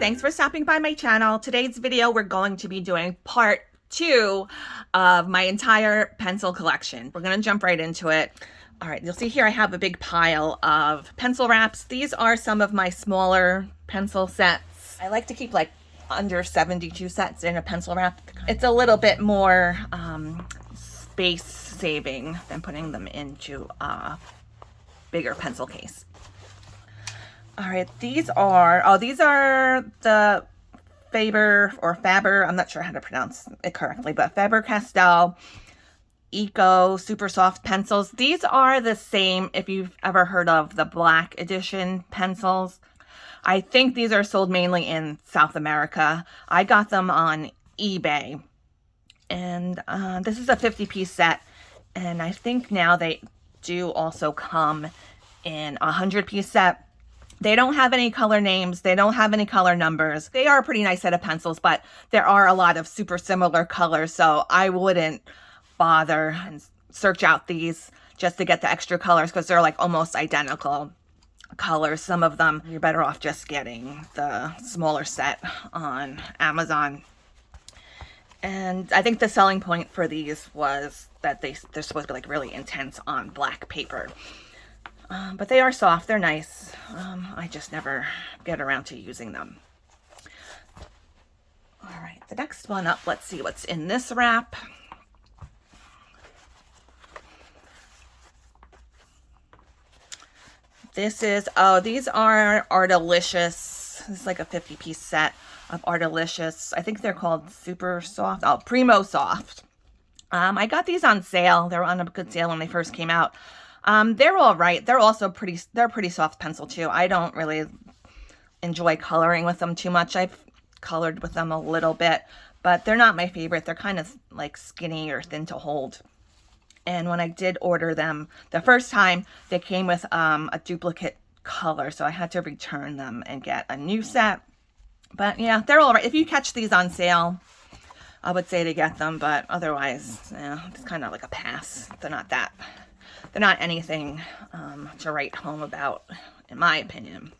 thanks for stopping by my channel. Today's video, we're going to be doing part 2 of my entire pencil collection. We're gonna jump right into it. All right, you'll see here I have a big pile of pencil wraps. These are some of my smaller pencil sets. I like to keep like under 72 sets in a pencil wrap. It's a little bit more space saving than putting them into a bigger pencil case. All right, these are the Faber, I'm not sure how to pronounce it correctly, but Faber-Castell Eco Super Soft pencils. These are the same if you've ever heard of the Black Edition pencils. I think these are sold mainly in South America. I got them on eBay. And this is a 50-piece set. And I think now they do also come in a 100-piece set. They don't have any color names. They don't have any color numbers. They are a pretty nice set of pencils, but there are a lot of super similar colors, so I wouldn't bother and search out these just to get the extra colors because they're like almost identical colors. Some of them, you're better off just getting the smaller set on Amazon. And I think the selling point for these was that they're supposed to be like really intense on black paper. But they are soft, they're nice. I just never get around to using them. All right, the next one up, let's see what's in this wrap. This is, these are Artilicious. This is like a 50-piece set of Artilicious. I think they're called Super Soft, Primo Soft. I got these on sale. They were on a good sale when they first came out. They're all right. They're also pretty soft pencil too. I don't really enjoy coloring with them too much. I've colored with them a little bit, but they're not my favorite. They're kind of like skinny or thin to hold. And when I did order them the first time, they came with a duplicate color, so I had to return them and get a new set. But yeah, they're all right. If you catch these on sale, I would say to get them, but otherwise, yeah, it's kind of like a pass. They're not anything to write home about, in my opinion.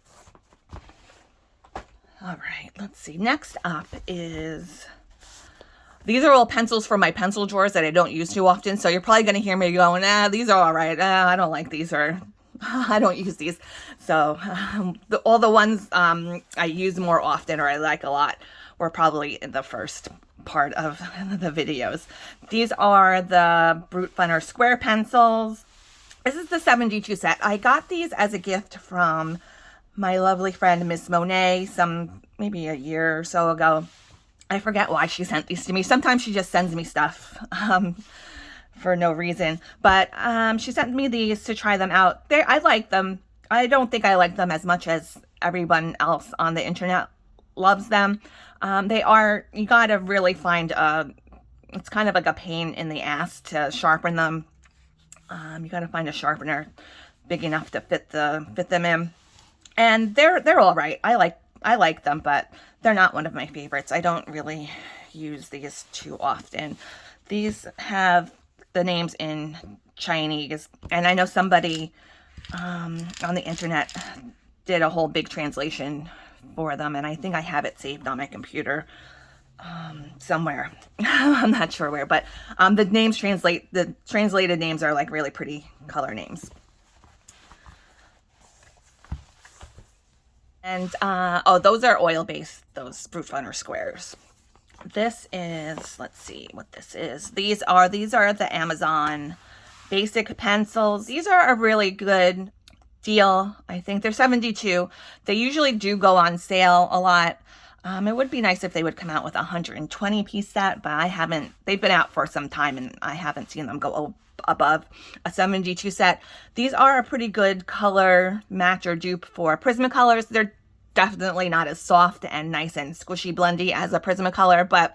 All right, let's see. Next up is, these are all pencils for my pencil drawers that I don't use too often. So you're probably going to hear me going, these are all right. I don't like these, or I don't use these. So all the ones I use more often or I like a lot were probably in the first part of the videos. These are the Brute Funner square pencils. This is the 72 set. I got these as a gift from my lovely friend, Miss Monet, maybe a year or so ago. I forget why she sent these to me. Sometimes she just sends me stuff for no reason. But she sent me these to try them out. I like them. I don't think I like them as much as everyone else on the internet loves them. You gotta really find it's kind of like a pain in the ass to sharpen them. You got to find a sharpener big enough to fit them in, and they're all right. I like them, but they're not one of my favorites. I don't really use these too often. These have the names in Chinese, and I know somebody on the internet did a whole big translation for them, and I think I have it saved on my computer somewhere. I'm not sure where, but the translated names are like really pretty color names. And those are oil-based, those Brute Funner squares. This is, let's see what this is. These are the Amazon basic pencils. These are a really good deal. I think they're 72. They usually do go on sale a lot. It would be nice if they would come out with a 120-piece set, but they've been out for some time and I haven't seen them go above a 72 set. These are a pretty good color match or dupe for Prismacolors. They're definitely not as soft and nice and squishy blendy as a Prismacolor, but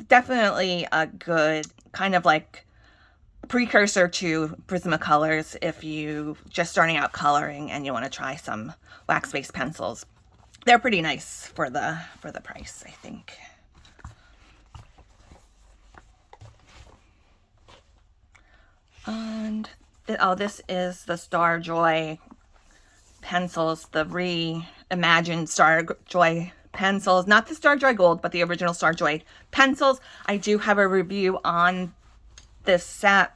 definitely a good kind of like precursor to Prismacolors if you just starting out coloring and you want to try some wax-based pencils. They're pretty nice for the price, I think. And this is the Star Joy pencils, the Imagine Starjoy pencils, not the Starjoy Gold, but the original Starjoy pencils. I do have a review on this set.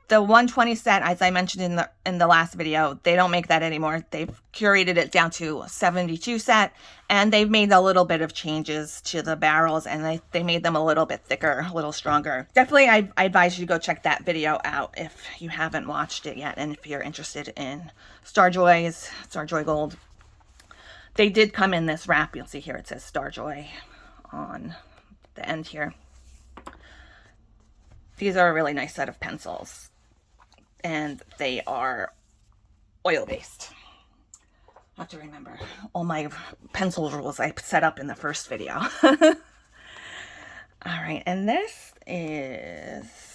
The 120 set, as I mentioned in the last video, they don't make that anymore. They've curated it down to a 72 set, and they've made a little bit of changes to the barrels, and they made them a little bit thicker, a little stronger. Definitely, I advise you to go check that video out if you haven't watched it yet, and if you're interested in Starjoy Gold. They did come in this wrap. You'll see here it says Starjoy on the end here. These are a really nice set of pencils, and they are oil-based. I have to remember all my pencil rules I set up in the first video. All right, and this is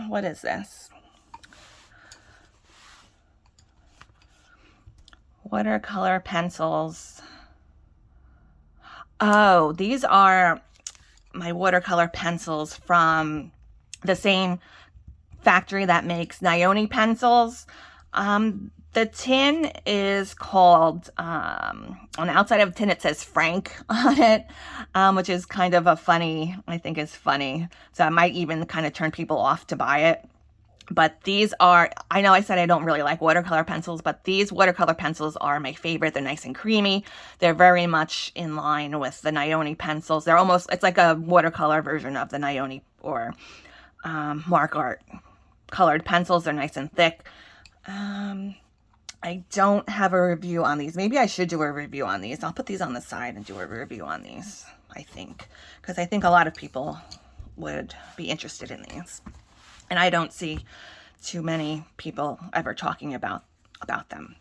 what is this? Watercolor pencils. Oh, these are my watercolor pencils from the same factory that makes Nione pencils. The tin is called, on the outside of the tin it says Frank on it, which is kind of a funny, I think is funny. So it might even kind of turn people off to buy it. But these are, I know I said I don't really like watercolor pencils, but these watercolor pencils are my favorite. They're nice and creamy. They're very much in line with the Nione pencils. They're almost, it's like a watercolor version of the Nione or Mark Art colored pencils. They're nice and thick. I don't have a review on these. Maybe I should do a review on these. I'll put these on the side and do a review on these, I think. Because I think a lot of people would be interested in these. And I don't see too many people ever talking about them.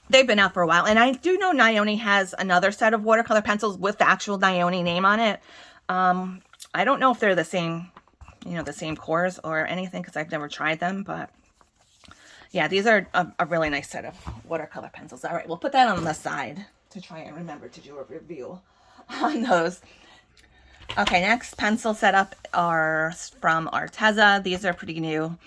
They've been out for a while. And I do know Nione has another set of watercolor pencils with the actual Nione name on it. I don't know if they're the same, the same cores or anything, because I've never tried them. But yeah, these are a really nice set of watercolor pencils. All right, we'll put that on the side to try and remember to do a review on those. Okay, next pencil setup are from Arteza. These are pretty new.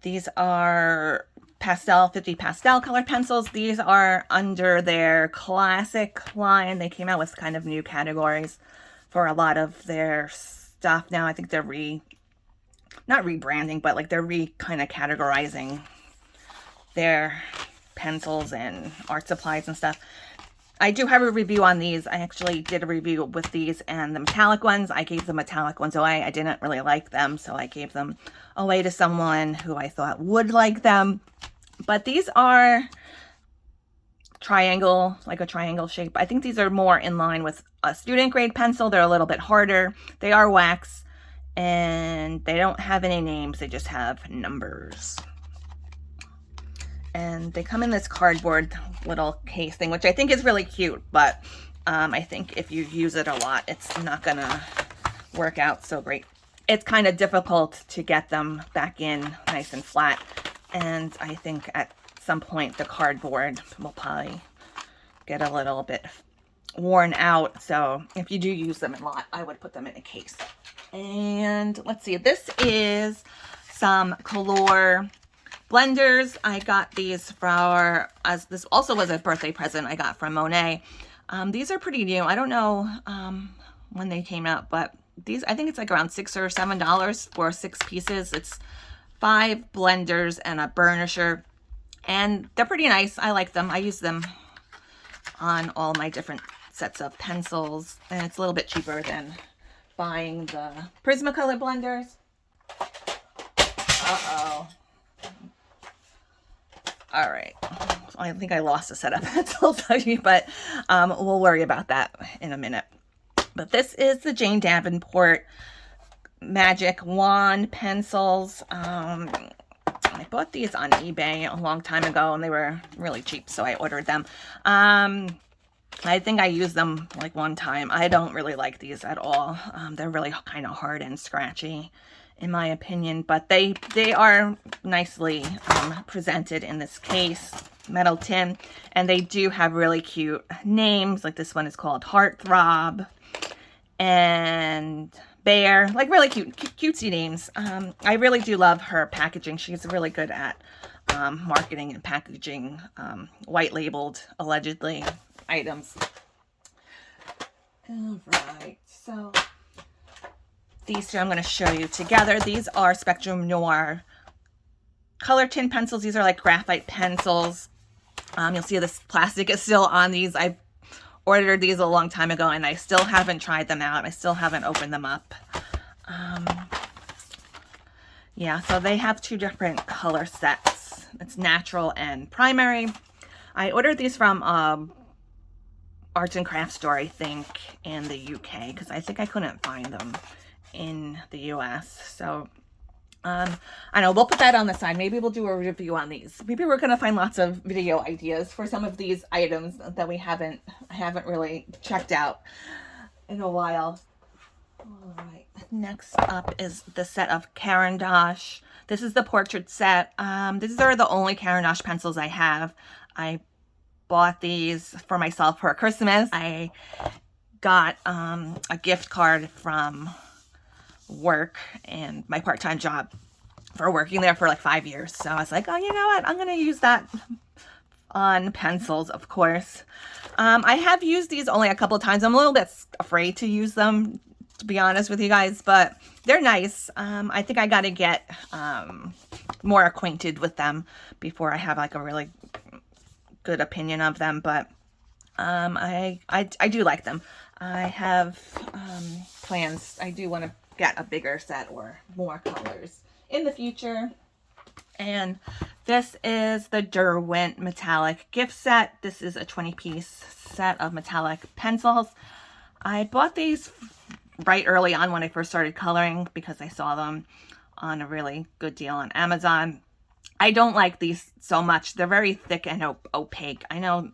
These are 50 pastel color pencils. These are under their classic line. They came out with kind of new categories for a lot of their stuff now. I think they're not rebranding, but like they're kind of categorizing their pencils and art supplies and stuff. I do have a review on these. I actually did a review with these and the metallic ones. I gave the metallic ones away. I didn't really like them, so I gave them away to someone who I thought would like them. But these are triangle, like a triangle shape. I think these are more in line with a student grade pencil. They're a little bit harder. They are wax, and they don't have any names. They just have numbers. And they come in this cardboard little case thing, which I think is really cute, but I think if you use it a lot, it's not gonna work out so great. It's kind of difficult to get them back in nice and flat, and I think at some point the cardboard will probably get a little bit worn out. So if you do use them a lot, I would put them in a case. And let's see, this is some Color blenders. I got these as this also was a birthday present I got from Monet. These are pretty new. I don't know when they came out, but these, I think it's like around $6 or $7 for 6 pieces. It's 5 blenders and a burnisher, and they're pretty nice. I like them. I use them on all my different sets of pencils, and it's a little bit cheaper than buying the Prismacolor blenders. Uh-oh. All right, I think I lost a set of pencils, but we'll worry about that in a minute. But this is the Jane Davenport Magic Wand pencils. I bought these on eBay a long time ago, and they were really cheap, so I ordered them. I think I used them like one time. I don't really like these at all. They're really kind of hard and scratchy, in my opinion, but they are nicely presented in this case, metal tin, and they do have really cute names. Like this one is called Heartthrob and Bear, like really cutesy names. I really do love her packaging. She's really good at marketing and packaging white labeled, allegedly, items. All right, so these two I'm going to show you together. These are Spectrum Noir color tin pencils. These are like graphite pencils. You'll see this plastic is still on these. I ordered these a long time ago and I still haven't tried them out. I still haven't opened them up. Yeah, so they have two different color sets. It's natural and primary. I ordered these from arts and crafts store, I think, in the UK, because I think I couldn't find them in the US. So I know, we'll put that on the side. Maybe we'll do a review on these. Maybe we're gonna find lots of video ideas for some of these items that I haven't really checked out in a while. All right, next up is the set of Caran d'Ache. This is the portrait set. These are the only Caran d'Ache pencils I have. I bought these for myself for Christmas. I got a gift card from work and my part-time job for working there for like 5 years. So I was like, oh, you know what? I'm going to use that on pencils, of course. I have used these only a couple of times. I'm a little bit afraid to use them, to be honest with you guys, but they're nice. I think I got to get more acquainted with them before I have like a really good opinion of them, but I do like them. I have plans. I do want to get a bigger set or more colors in the future. And this is the Derwent metallic gift set. This is a 20-piece set of metallic pencils. I bought these right early on when I first started coloring because I saw them on a really good deal on Amazon. I don't like these so much. They're very thick and opaque. I know,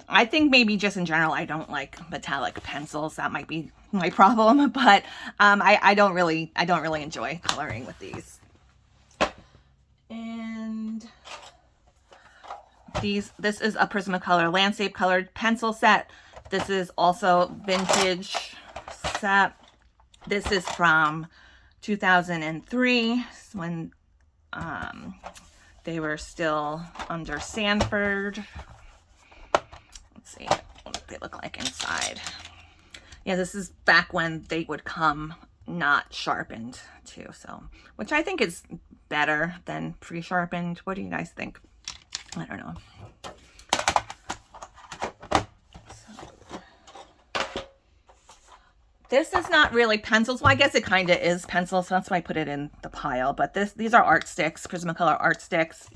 I think maybe just in general, I don't like metallic pencils. That might be my problem, but I don't really enjoy coloring with these. And this is a Prismacolor landscape colored pencil set. This is also vintage set. This is from 2003 when they were still under Sanford. Let's see what they look like inside. Yeah, this is back when they would come not sharpened too, so which I think is better than pre-sharpened. What do you guys think? I don't know. This is not really pencils. Well, I guess it kind of is pencils, so that's why I put it in the pile. But these are art sticks, Prismacolor art sticks.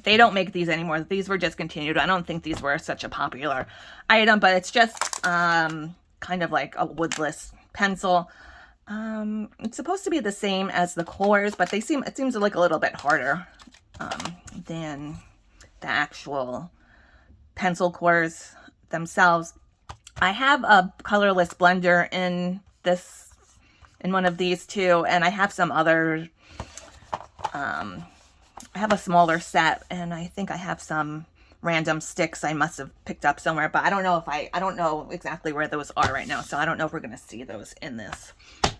They don't make these anymore. These were discontinued. I don't think these were such a popular item, but it's just kind of like a woodless pencil. It's supposed to be the same as the cores, but it seems like a little bit harder than the actual pencil cores themselves. I have a colorless blender in one of these too, and I have some other, I have a smaller set, and I think I have some random sticks I must have picked up somewhere, but I don't know I don't know exactly where those are right now, so I don't know if we're going to see those in this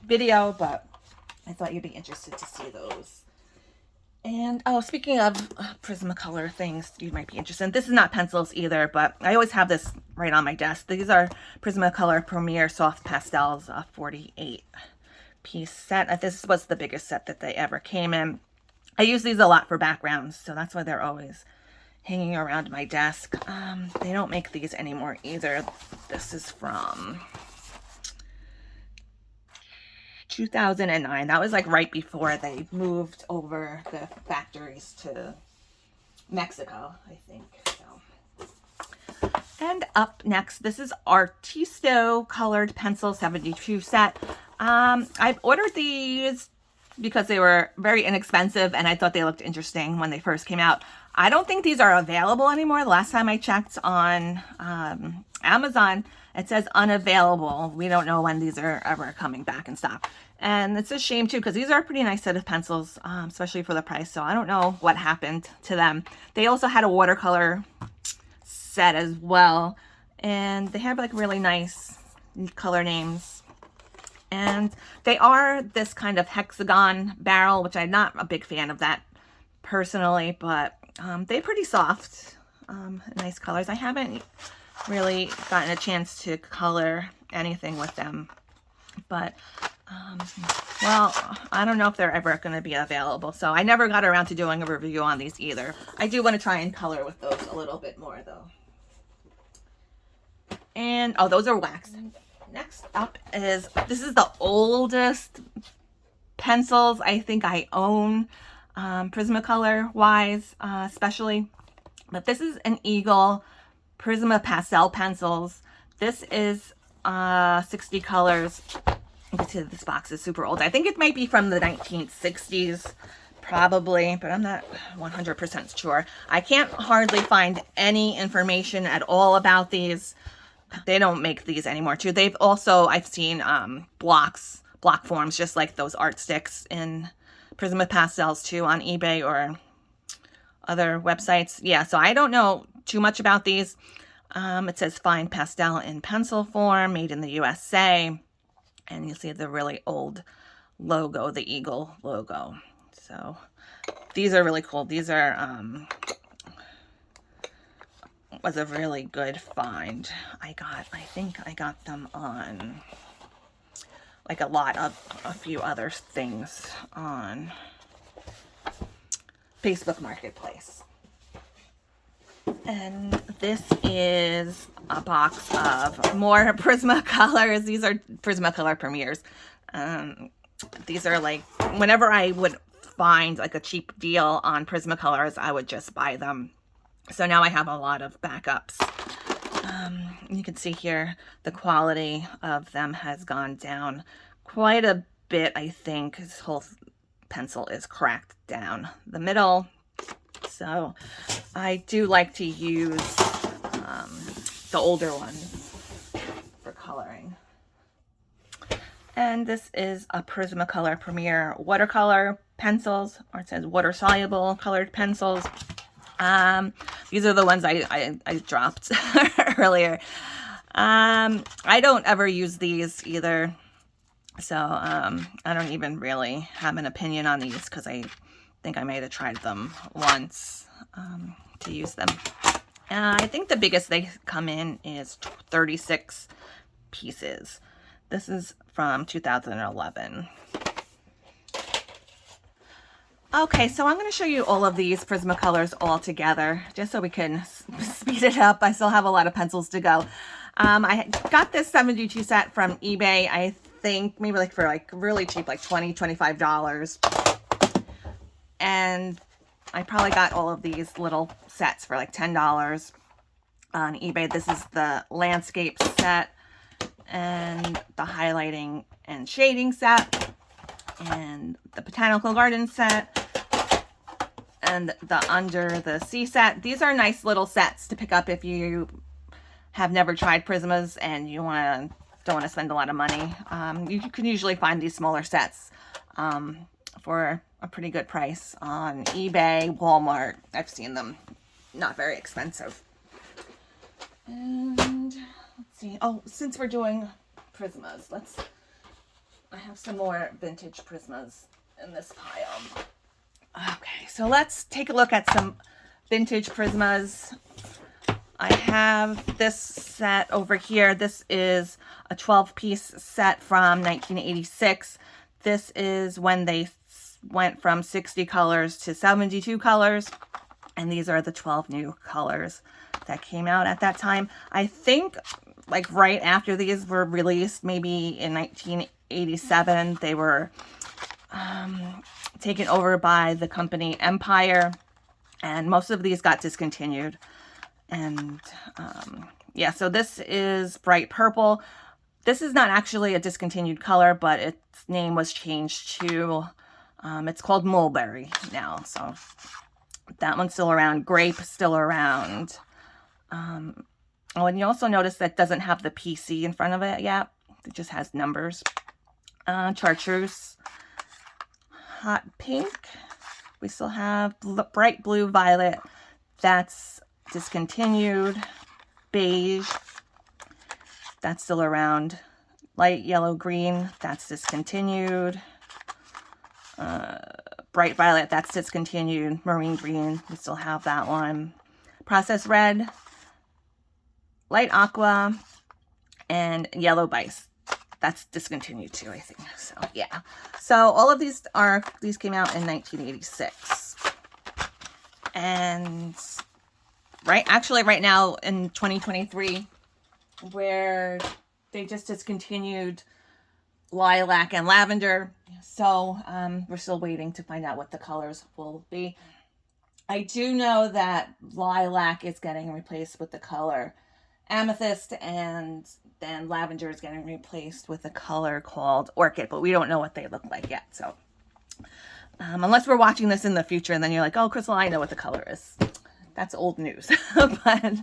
video, but I thought you'd be interested to see those. And oh, speaking of Prismacolor things you might be interested in, this is not pencils either, but I always have this right on my desk. These are Prismacolor Premier Soft Pastels, a 48-piece set. This was the biggest set that they ever came in. I use these a lot for backgrounds, so that's why they're always hanging around my desk. They don't make these anymore either. This is from 2009. That was like right before they moved over the factories to Mexico, I think. So. And up next, this is Artisto Colored Pencil 72 set. I've ordered these because they were very inexpensive and I thought they looked interesting when they first came out. I don't think these are available anymore. The last time I checked on Amazon, it says unavailable. We don't know when these are ever coming back in stock. And it's a shame too, because these are a pretty nice set of pencils, especially for the price. So I don't know what happened to them. They also had a watercolor set as well. And they have like really nice color names. And they are this kind of hexagon barrel, which I'm not a big fan of that personally, but they're pretty soft, nice colors. I haven't really gotten a chance to color anything with them, but well, I don't know if they're ever going to be available, so I never got around to doing a review on these either. I do want to try and color with those a little bit more though. And oh, those are wax. Next up is, this is the oldest pencils I think I own, Prismacolor wise, especially. But this is an Eagle Prisma Pastel pencils. This is 60 colors. You can see this box is super old. I think it might be from the 1960s, probably, but I'm not 100% sure. I can't hardly find any information at all about these. They don't make these anymore too. They've also, I've seen block forms, just like those art sticks in Prisma Pastels too on eBay or other websites. Yeah, so I don't know too much about these. It says fine pastel in pencil form, made in the USA. And you see the really old logo, the Eagle logo. So these are really cool. These are, was a really good find. I think I got them on like a few other things on Facebook Marketplace. And this is a box of more Prismacolors. These are Prismacolor Premieres. These are like, whenever I would find like a cheap deal on Prismacolors, I would just buy them. So now I have a lot of backups. You can see here the quality of them has gone down quite a bit, I think. This whole pencil is cracked down the middle. So I do like to use the older ones for coloring. And this is a Prismacolor Premier watercolor pencils, or it says water soluble colored pencils. These are the ones I dropped earlier. I don't ever use these either. So I don't even really have an opinion on these because I think I might have tried them once to use them. I think the biggest they come in is 36 pieces. This is from 2011. Okay, so I'm going to show you all of these Prismacolors all together, just so we can speed it up. I still have a lot of pencils to go. I got this 72 set from eBay, I think, maybe like for like really cheap, like $20, $25. And I probably got all of these little sets for like $10 on eBay. This is the landscape set and the highlighting and shading set and the botanical garden set and the under the sea set. These are nice little sets to pick up if you have never tried Prismas and you don't want to spend a lot of money. You can usually find these smaller sets for a pretty good price on eBay, Walmart. I've seen them. Not very expensive. And let's see. Oh, since we're doing Prismas, I have some more vintage Prismas in this pile. Okay, so let's take a look at some vintage Prismas. I have this set over here. This is a 12-piece set from 1986. This is when they went from 60 colors to 72 colors. And these are the 12 new colors that came out at that time. I think like right after these were released, maybe in 1987, they were taken over by the company Empire. And most of these got discontinued. And yeah, so this is bright purple. This is not actually a discontinued color, but its name was changed to, it's called Mulberry now. So that one's still around. Grape still around. Oh, and you also notice that doesn't have the PC in front of it yet. It just has numbers. Chartreuse. Hot pink. We still have bright blue violet. That's discontinued. Beige. That's still around. Light yellow green, that's discontinued. Bright violet, that's discontinued. Marine green, we still have that one. Processed red, light aqua, and yellow bice. That's discontinued too, I think. So yeah. So all of these came out in 1986. And right now in 2023, where they just discontinued lilac and lavender. So we're still waiting to find out what the colors will be. I do know that lilac is getting replaced with the color amethyst, and then lavender is getting replaced with a color called orchid, but we don't know what they look like yet. So unless we're watching this in the future and then you're like, oh, Crystal, I know what the color is. That's old news. But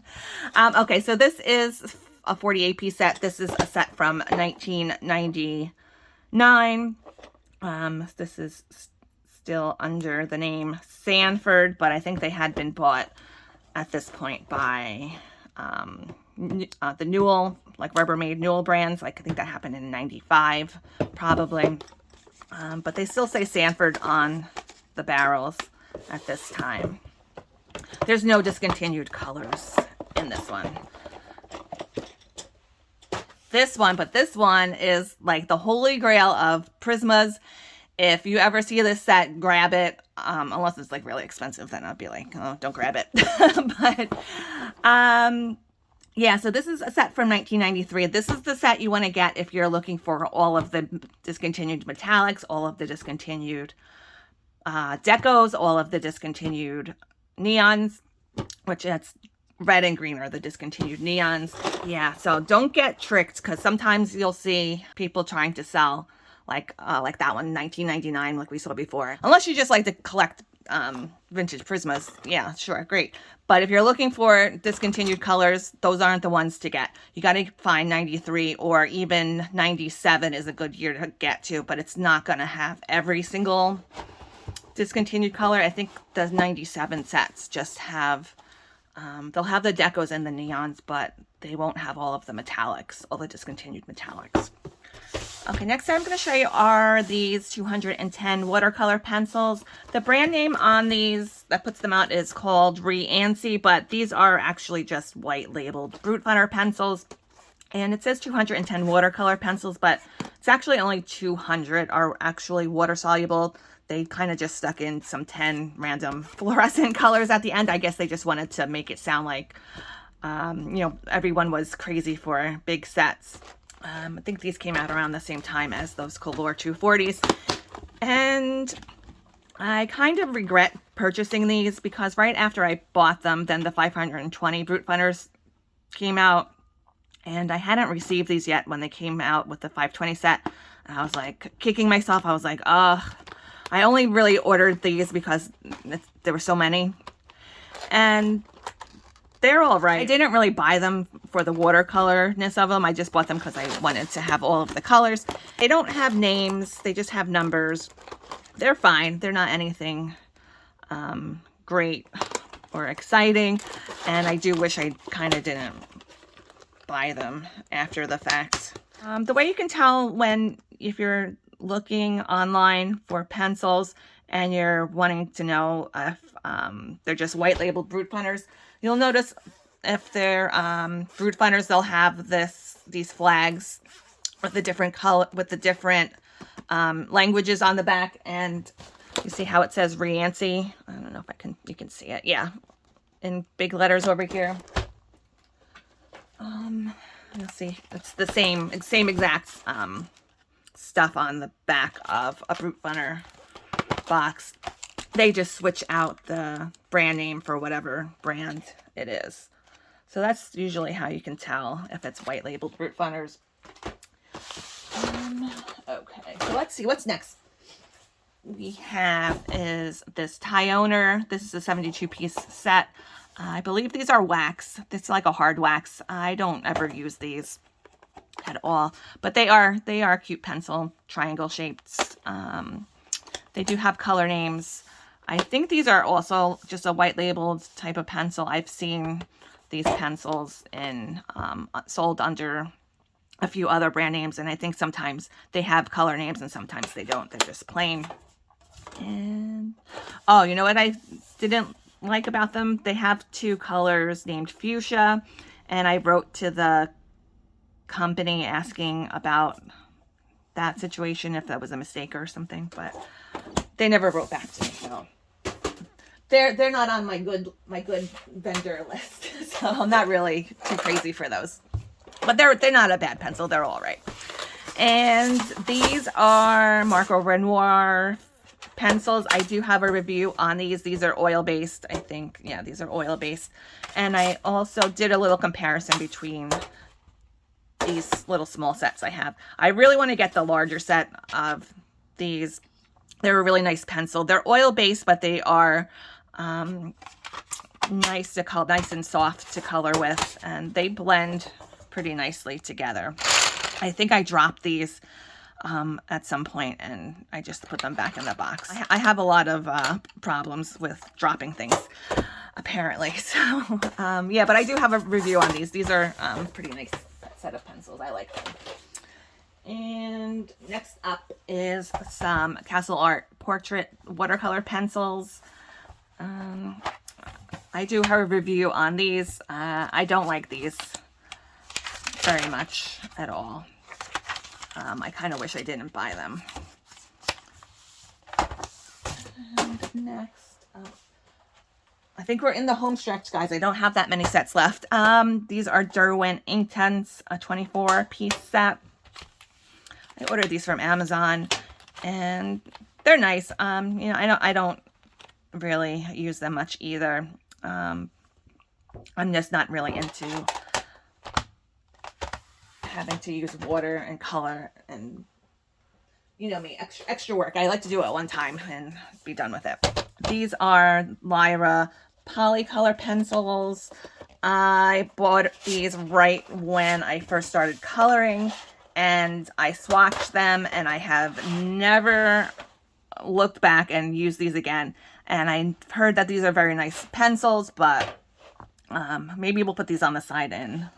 okay, so this is a 48-piece set. This is a set from 1999. This is still under the name Sanford, but I think they had been bought at this point by the Newell, like Rubbermaid Newell brands. Like I think that happened in 95, probably. But they still say Sanford on the barrels at this time. There's no discontinued colors in this one. This one is like the holy grail of Prismas. If you ever see this set, grab it. Unless it's like really expensive, then I'd be like, oh, don't grab it. But yeah, so this is a set from 1993. This is the set you want to get if you're looking for all of the discontinued metallics, all of the discontinued decos, all of the discontinued neons, which that's red and green are the discontinued neons. Yeah, so don't get tricked, because sometimes you'll see people trying to sell like that one, 1999, like we saw before. Unless you just like to collect vintage Prismas, yeah, sure, great. But if you're looking for discontinued colors, those aren't the ones to get. You got to find 93 or even 97 is a good year to get to, but it's not going to have every single discontinued color. I think the 97 sets just have, they'll have the decos and the neons, but they won't have all of the metallics, all the discontinued metallics. Okay, next I'm going to show you are these 210 watercolor pencils. The brand name on these that puts them out is called Riancy, but these are actually just white labeled Brute Funner pencils. And it says 210 watercolor pencils, but it's actually only 200 are actually water soluble. They kind of just stuck in some 10 random fluorescent colors at the end. I guess they just wanted to make it sound like, you know, everyone was crazy for big sets. I think these came out around the same time as those Color 240s. And I kind of regret purchasing these because right after I bought them, then the 520 Brute Funners came out. And I hadn't received these yet when they came out with the 520 set. And I was like kicking myself. I was like, ugh. I only really ordered these because there were so many. And they're all right. I didn't really buy them for the watercolorness of them. I just bought them because I wanted to have all of the colors. They don't have names. They just have numbers. They're fine. They're not anything great or exciting. And I do wish I kind of didn't buy them after the fact. The way you can tell if you're looking online for pencils and you're wanting to know if they're just white labeled Brute Funners, you'll notice if they're Brute Funners, they'll have these flags with the different color, with the different languages on the back, and you see how it says Riancy. I don't know if you can see it. Yeah, in big letters over here. You'll see it's the same exact stuff on the back of a Brute Funner box. They just switch out the brand name for whatever brand it is. So that's usually how you can tell if it's white labeled Brute Funners. Okay, so let's see what's next. We have is this Tyoner. This is a 72-piece set. I believe these are wax. It's like a hard wax. I don't ever use these at all, but they are cute pencil, triangle shaped. They do have color names. I think these are also just a white labeled type of pencil. I've seen these pencils in sold under a few other brand names, and I think sometimes they have color names and sometimes they don't. They're just plain. And oh, you know what I didn't like about them? They have two colors named fuchsia, and I wrote to the company asking about that situation, if that was a mistake or something, but they never wrote back to me. So they're not on my good vendor list. So I'm not really too crazy for those. But they're not a bad pencil. They're all right. And these are Marco Renoir pencils. I do have a review on these. These are oil-based, I think. Yeah, these are oil-based. And I also did a little comparison between these little small sets I have. I really want to get the larger set of these. They're a really nice pencil. They're oil-based, but they are nice to color, nice and soft to color with, and they blend pretty nicely together. I think I dropped these at some point and I just put them back in the box. I have a lot of problems with dropping things, apparently. So yeah, but I do have a review on these. These are pretty nice set of pencils. I like them. And next up is some Castle Art portrait watercolor pencils. I do have a review on these. I don't like these very much at all. I kind of wish I didn't buy them. And next up, I think we're in the home stretch, guys. I don't have that many sets left. These are Derwent Inktense, a 24-piece set. I ordered these from Amazon, and they're nice. You know, I don't really use them much either. I'm just not really into having to use water and color and, you know me, extra work. I like to do it one time and be done with it. These are Lyra Polycolor pencils. I bought these right when I first started coloring, and I swatched them, and I have never looked back and used these again. And I heard that these are very nice pencils, but maybe we'll put these on the side and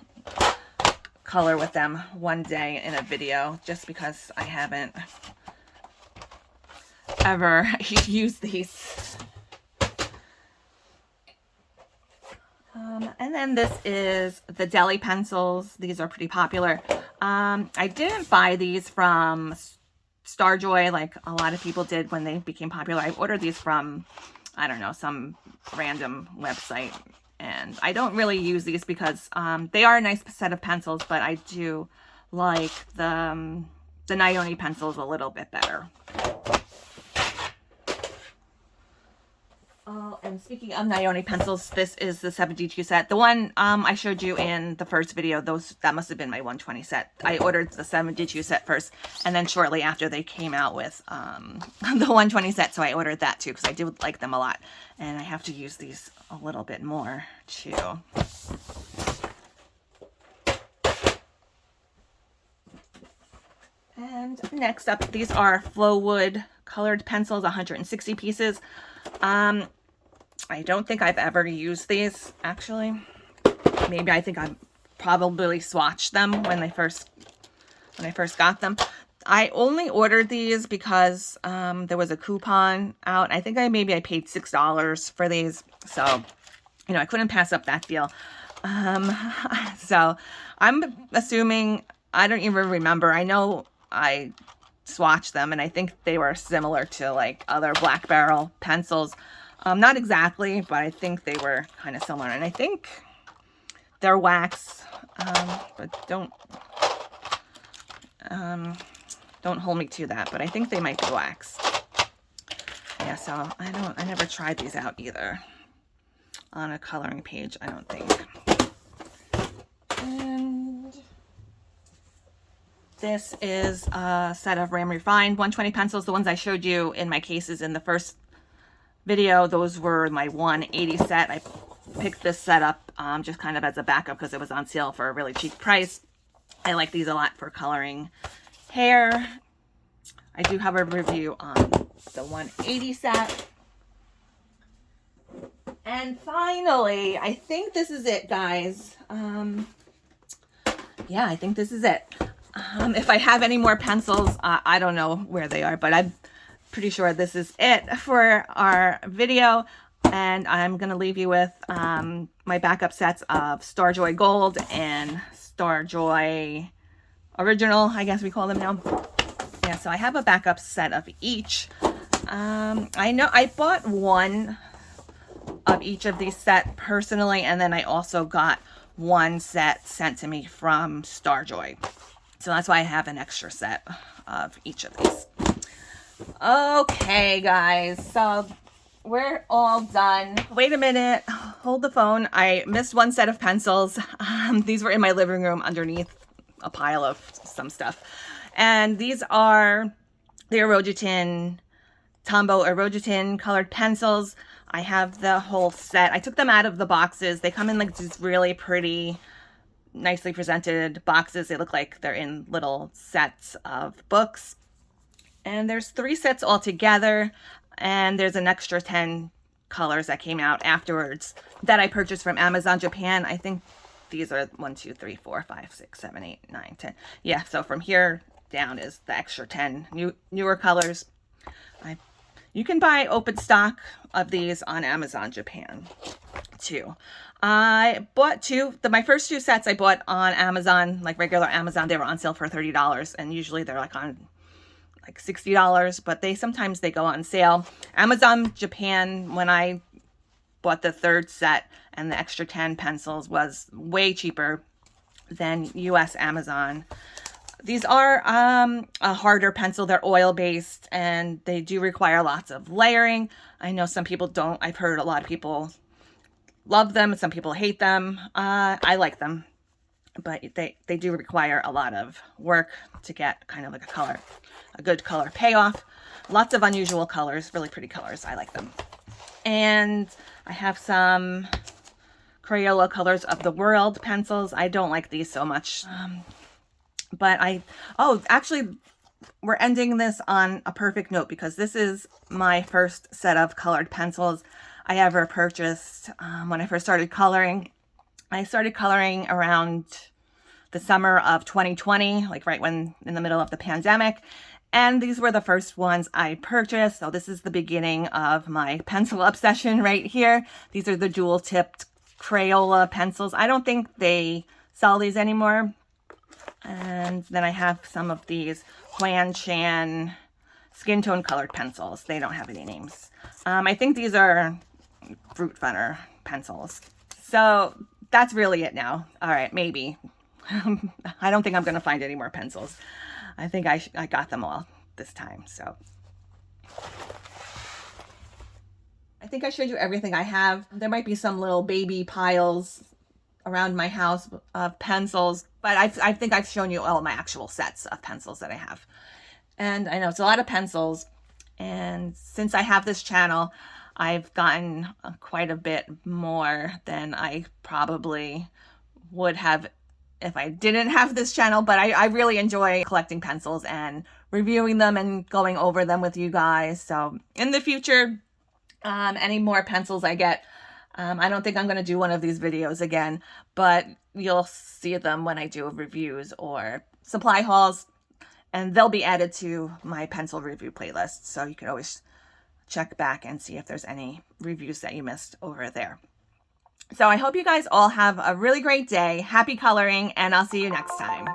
color with them one day in a video, just because I haven't ever used these. And then this is the Deli pencils. These are pretty popular. I didn't buy these from Starjoy like a lot of people did when they became popular. I ordered these from, I don't know, some random website. And I don't really use these because they are a nice set of pencils, but I do like the Nayoni pencils a little bit better. Oh, and speaking of Nayoni pencils, this is the 72 set. The one I showed you in the first video, that must have been my 120 set. I ordered the 72 set first, and then shortly after they came out with the 120 set, so I ordered that too because I do like them a lot. And I have to use these a little bit more too. And next up, these are Flowwood colored pencils, 160 pieces. I don't think I've ever used these, actually. Maybe I think I probably swatched them when I first got them. I only ordered these because there was a coupon out. I think maybe I paid $6 for these. So, you know, I couldn't pass up that deal. So I'm assuming, I don't even remember. I know I swatched them and I think they were similar to like other Black Barrel pencils. Not exactly, but I think they were kind of similar. And I think they're wax, but don't hold me to that, but I think they might be wax. Yeah, so I never tried these out either on a coloring page, I don't think. And this is a set of Ram Refined 120 pencils. The ones I showed you in my cases in the first video, those were my 180 set. I picked this set up just kind of as a backup because it was on sale for a really cheap price. I like these a lot for coloring hair. I do have a review on the 180 set. And finally, I think this is it, guys. Yeah, I think this is it. If I have any more pencils, I don't know where they are, but I'm pretty sure this is it for our video. And I'm going to leave you with my backup sets of Starjoy Gold and Starjoy Original, I guess we call them now. Yeah, so I have a backup set of each. I know I bought one of each of these set personally, and then I also got one set sent to me from Starjoy. So that's why I have an extra set of each of these. Okay, guys, so we're all done. Wait a minute, hold the phone. I missed one set of pencils. These were in my living room underneath a pile of some stuff. And these are the Erogetin, Tombow Erogetin colored pencils. I have the whole set. I took them out of the boxes. They come in like these really pretty, nicely presented boxes. They look like they're in little sets of books. And there's 3 sets altogether. And there's an extra 10 colors that came out afterwards that I purchased from Amazon Japan. I think these are 1, 2, 3, 4, 5, 6, 7, 8, 9, 10. Yeah, so from here down is the extra 10 newer colors. You can buy open stock of these on Amazon Japan too. I bought my first 2 sets I bought on Amazon, like regular Amazon. They were on sale for $30, and usually they're like on like $60, but sometimes they go on sale. Amazon Japan, when I bought the 3rd set and the extra 10 pencils, was way cheaper than US Amazon. These are a harder pencil. They're oil-based, and they do require lots of layering. I know some people don't. I've heard a lot of people love them. Some people hate them. I like them, but they do require a lot of work to get kind of like a good color payoff. Lots of unusual colors, really pretty colors. I like them. And I have some Crayola Colors of the World pencils. I don't like these so much. But actually, we're ending this on a perfect note, because this is my first set of colored pencils I ever purchased when I first started coloring. I started coloring around the summer of 2020, like right when in the middle of the pandemic. And these were the first ones I purchased. So this is the beginning of my pencil obsession right here. These are the dual tipped Crayola pencils. I don't think they sell these anymore. And then I have some of these Huan Chan skin tone colored pencils. They don't have any names. I think these are Fruit Funner pencils. So that's really it now. All right, maybe. I don't think I'm going to find any more pencils. I think I got them all this time. So I think I showed you everything I have. There might be some little baby piles around my house of pencils, but I think I've shown you all my actual sets of pencils that I have. And I know it's a lot of pencils, and since I have this channel, I've gotten quite a bit more than I probably would have if I didn't have this channel. But I really enjoy collecting pencils and reviewing them and going over them with you guys. So in the future, any more pencils I get, I don't think I'm going to do one of these videos again, but you'll see them when I do reviews or supply hauls, and they'll be added to my pencil review playlist. So you can always check back and see if there's any reviews that you missed over there. So I hope you guys all have a really great day. Happy coloring, and I'll see you next time.